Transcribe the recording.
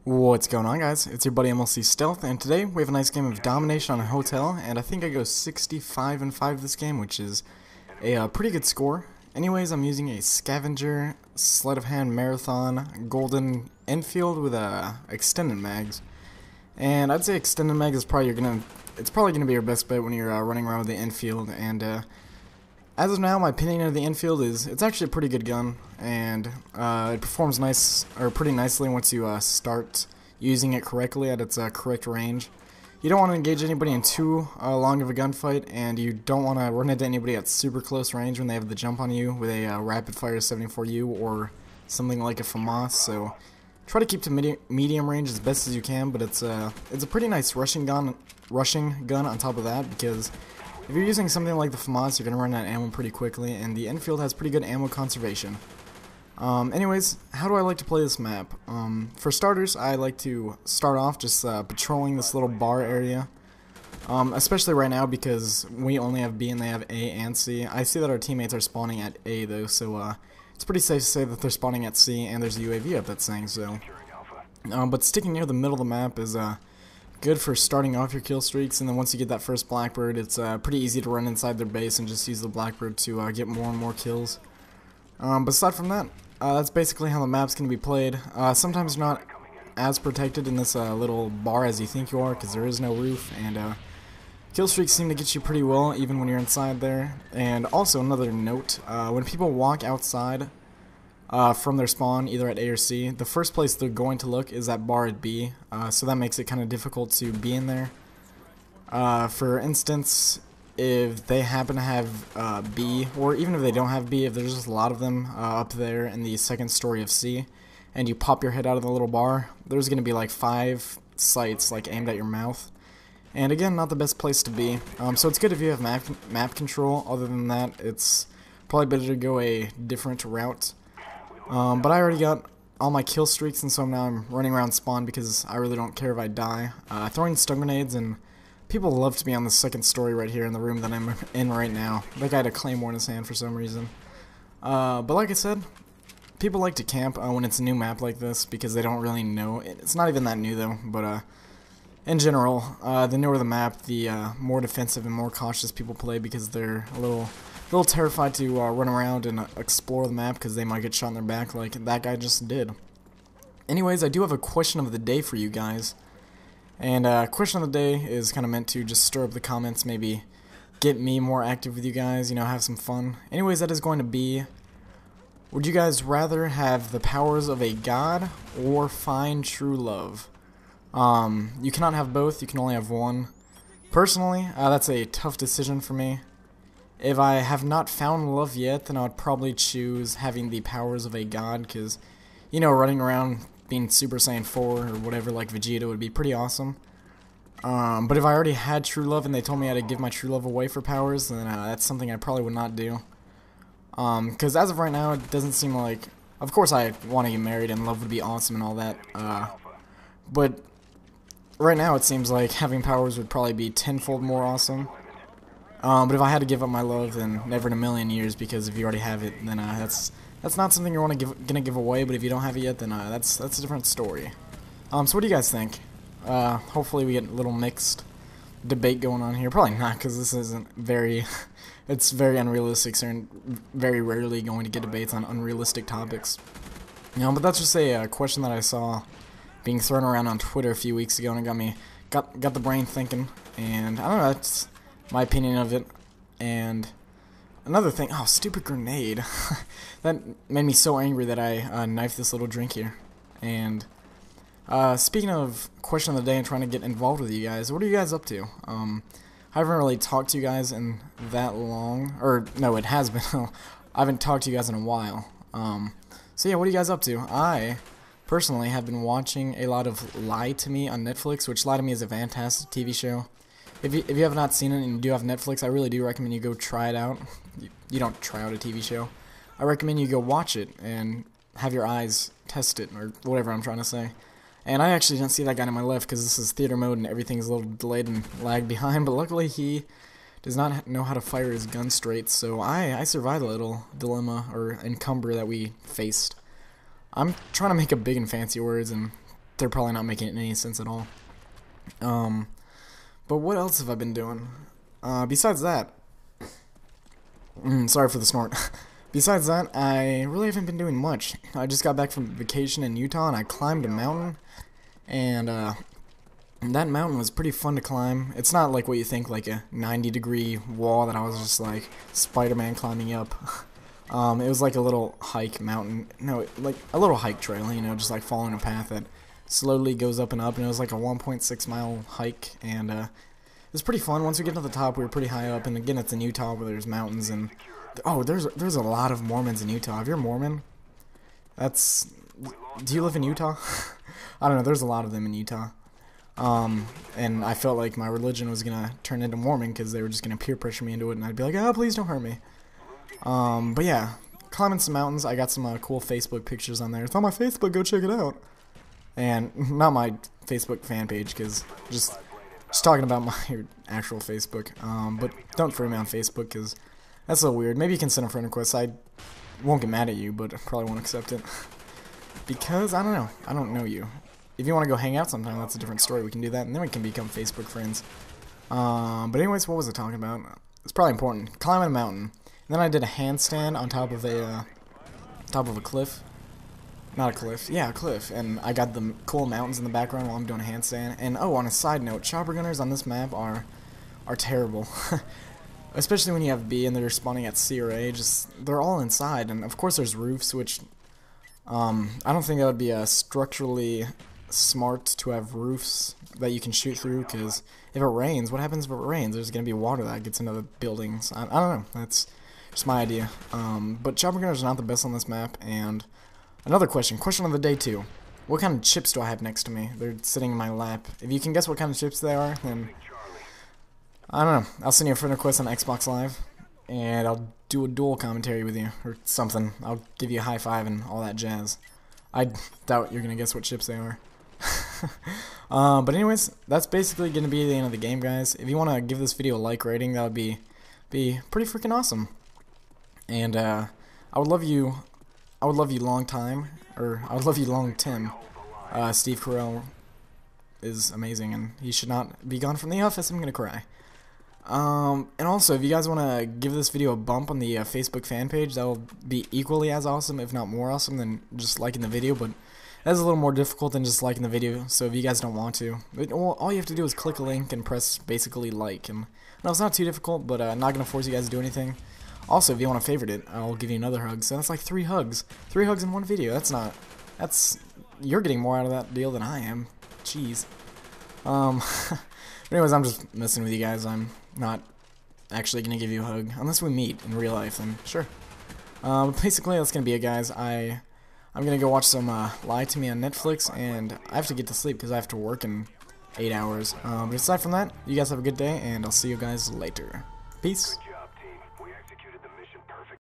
What's going on, guys? It's your buddy MLC Stealth, and today we have a nice game of domination on a hotel, and I think I go 65-5 this game, which is a pretty good score. Anyways, I'm using a scavenger, sleight of hand marathon, golden Enfield with extended mags, and I'd say extended mag is probably it's probably gonna be your best bet when you're running around with the Enfield. And as of now, my opinion of the Enfield is it's actually a pretty good gun, and it performs pretty nicely once you start using it correctly at its correct range. You don't want to engage anybody in too long of a gunfight, and you don't want to run into anybody at super close range when they have the jump on you with a rapid fire 74U or something like a FAMAS. So try to keep to medium range as best as you can, but it's a pretty nice rushing gun on top of that, because if you're using something like the FAMAS, you're going to run out of ammo pretty quickly, and the Enfield has pretty good ammo conservation. Anyways, how do I like to play this map? For starters, I like to start off just patrolling this little bar area, especially right now because we only have B and they have A and C. I see that our teammates are spawning at A though, so it's pretty safe to say that they're spawning at C, and there's a UAV up that's saying so. But sticking near the middle of the map is good for starting off your kill streaks, and then once you get that first Blackbird, it's pretty easy to run inside their base and just use the Blackbird to get more and more kills. But aside from that, that's basically how the map's going to be played. Sometimes not as protected in this little bar as you think you are, because there is no roof, and kill streaks seem to get you pretty well even when you're inside there. And also another note, when people walk outside from their spawn, either at A or C, the first place they're going to look is that bar at B, so that makes it kind of difficult to be in there. For instance, if they happen to have B, or even if they don't have B, if there's just a lot of them up there in the second story of C, and you pop your head out of the little bar, there's going to be like 5 sights like aimed at your mouth. And again, not the best place to be. So it's good if you have map control. Other than that, it's probably better to go a different route. But I already got all my kill streaks, and so now I'm running around spawn because I really don't care if I die. Throwing stun grenades, and people love to be on the second story right here in the room that I'm in right now. That guy had a claymore in his hand for some reason. But like I said, people like to camp when it's a new map like this because they don't really know. It's not even that new though, but in general, the newer the map, the more defensive and more cautious people play because they're a little terrified to run around and explore the map because they might get shot in their back like that guy just did. Anyways, I do have a question of the day for you guys. And question of the day is kind of meant to just stir up the comments, maybe get me more active with you guys, you know, have some fun. Anyways, that is going to be, would you guys rather have the powers of a god or find true love? You cannot have both, you can only have one. Personally, that's a tough decision for me. If I have not found love yet, then I would probably choose having the powers of a god, because, you know, running around being Super Saiyan 4 or whatever like Vegeta would be pretty awesome. But if I already had true love and they told me I had to give my true love away for powers, then that's something I probably would not do. Because as of right now, it doesn't seem like... Of course I want to get married and love would be awesome and all that. But right now it seems like having powers would probably be tenfold more awesome. But if I had to give up my love, then never in a million years, because if you already have it, then that's not something you're gonna give away. But if you don't have it yet, then that's a different story. So what do you guys think? Hopefully we get a little mixed debate going on here. Probably not, because this isn't very it's very unrealistic, so you're very rarely going to get debates on unrealistic topics. You know, but that's just a question that I saw being thrown around on Twitter a few weeks ago, and it got the brain thinking. And I don't know, that's my opinion of it. And another thing, oh, stupid grenade. That made me so angry that I knifed this little drink here. And speaking of question of the day and trying to get involved with you guys, what are you guys up to? I haven't really talked to you guys in that long, or no, it has been. I haven't talked to you guys in a while. So yeah, what are you guys up to? I personally have been watching a lot of Lie to Me on Netflix, which Lie to Me is a fantastic TV show. If you have not seen it and you do have Netflix, I really do recommend you go try it out. You don't try out a TV show. I recommend you go watch it and have your eyes test it, or whatever I'm trying to say. And I actually didn't see that guy on my left because this is theater mode and everything's a little delayed and lagged behind, but luckily he does not know how to fire his gun straight, so I survived a little dilemma or encumber that we faced. I'm trying to make up big and fancy words and they're probably not making any sense at all. But what else have I been doing? Besides that, sorry for the snort. Besides that, I really haven't been doing much. I just got back from vacation in Utah, and I climbed a mountain, and that mountain was pretty fun to climb. It's not like what you think, like a 90-degree wall that I was just like Spider-Man climbing up. It was like a little hike mountain, no, like a little hike trail, you know, just like following a path that slowly goes up, and it was like a 1.6-mile hike, and it was pretty fun. Once we get to the top, we were pretty high up, and again, it's in Utah where there's mountains, and oh, there's a lot of Mormons in Utah. If you're Mormon, do you live in Utah? I don't know, there's a lot of them in Utah. And I felt like my religion was gonna turn into Mormon because they were just gonna peer pressure me into it, and I'd be like, oh, please don't hurt me. But yeah, climbing some mountains. I got some cool Facebook pictures on there. It's on my Facebook, go check it out. And not my Facebook fan page, because just talking about my actual Facebook. But don't friend me on Facebook, because that's a little weird. Maybe you can send a friend request. I won't get mad at you, but I probably won't accept it. Because, I don't know. I don't know you. If you want to go hang out sometime, that's a different story. We can do that, and then we can become Facebook friends. But anyways, what was I talking about? It's probably important. Climbing a mountain. And then I did a handstand on top of a cliff. Not a cliff. Yeah, a cliff. And I got the cool mountains in the background while I'm doing a handstand. And oh, on a side note, chopper gunners on this map are terrible. Especially when you have B and they're spawning at C or A. They're all inside. And of course there's roofs, which I don't think that would be structurally smart to have roofs that you can shoot through, because if it rains, what happens if it rains? There's going to be water that gets into the buildings. I don't know. That's just my idea. But chopper gunners are not the best on this map. And another question of the day too. What kind of chips do I have next to me? They're sitting in my lap. If you can guess what kind of chips they are, then I don't know. I'll send you a friend request on Xbox Live, and I'll do a dual commentary with you or something. I'll give you a high five and all that jazz. I doubt you're gonna guess what chips they are. But anyways, that's basically gonna be the end of the game, guys. If you want to give this video a like rating, that would be pretty freaking awesome. And I would love you long time, or I would love you long Tim. Steve Carell is amazing, and he should not be gone from the office. I'm gonna cry. And also, if you guys want to give this video a bump on the Facebook fan page, that will be equally as awesome, if not more awesome, than just liking the video. But that's a little more difficult than just liking the video, so if you guys don't want to, all you have to do is click a link and press basically like. And no, it's not too difficult, but not gonna force you guys to do anything. Also, if you want to favorite it, I'll give you another hug. So that's like 3 hugs. 3 hugs in one video. You're getting more out of that deal than I am. Jeez. Anyways, I'm just messing with you guys. I'm not actually gonna give you a hug unless we meet in real life. Then sure. Basically, that's gonna be it, guys. I'm gonna go watch some Lie to Me on Netflix, and I have to get to sleep because I have to work in 8 hours. But aside from that, you guys have a good day, and I'll see you guys later. Peace.